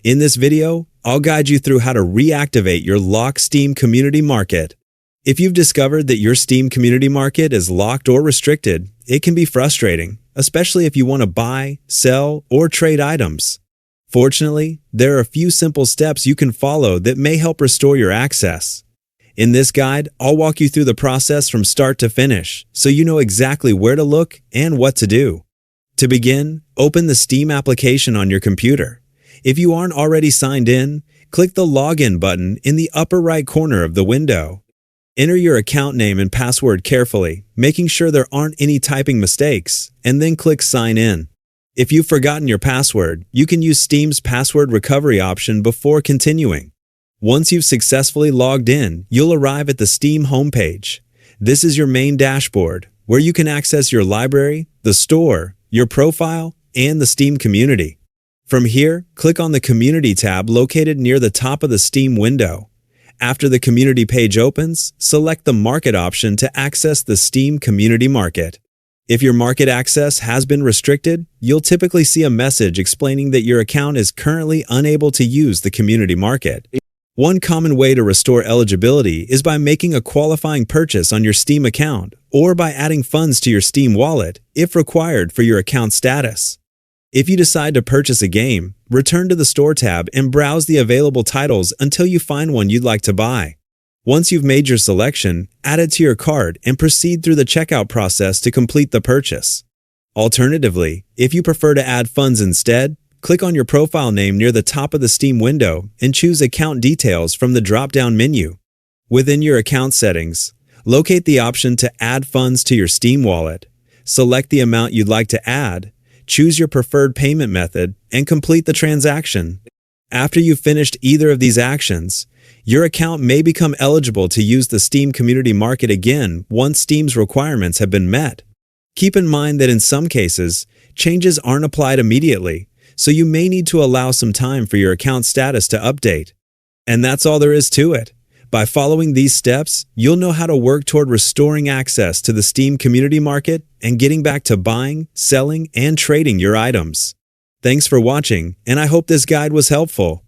In this video, I'll guide you through how to reactivate your locked Steam Community Market. If you've discovered that your Steam Community Market is locked or restricted, it can be frustrating, especially if you want to buy, sell, or trade items. Fortunately, there are a few simple steps you can follow that may help restore your access. In this guide, I'll walk you through the process from start to finish, so you know exactly where to look and what to do. To begin, open the Steam application on your computer. If you aren't already signed in, click the Login button in the upper right corner of the window. Enter your account name and password carefully, making sure there aren't any typing mistakes, and then click Sign In. If you've forgotten your password, you can use Steam's password recovery option before continuing. Once you've successfully logged in, you'll arrive at the Steam homepage. This is your main dashboard, where you can access your library, the store, your profile, and the Steam community. From here, click on the Community tab located near the top of the Steam window. After the Community page opens, select the Market option to access the Steam Community Market. If your market access has been restricted, you'll typically see a message explaining that your account is currently unable to use the Community Market. One common way to restore eligibility is by making a qualifying purchase on your Steam account or by adding funds to your Steam wallet, if required for your account status. If you decide to purchase a game, return to the Store tab and browse the available titles until you find one you'd like to buy. Once you've made your selection, add it to your cart and proceed through the checkout process to complete the purchase. Alternatively, if you prefer to add funds instead, click on your profile name near the top of the Steam window and choose Account Details from the drop-down menu. Within your account settings, locate the option to add funds to your Steam wallet. Select the amount you'd like to add, choose your preferred payment method, and complete the transaction. After you've finished either of these actions, your account may become eligible to use the Steam Community Market again once Steam's requirements have been met. Keep in mind that in some cases, changes aren't applied immediately, so you may need to allow some time for your account status to update. And that's all there is to it. By following these steps, you'll know how to work toward restoring access to the Steam Community Market and getting back to buying, selling, and trading your items. Thanks for watching, and I hope this guide was helpful.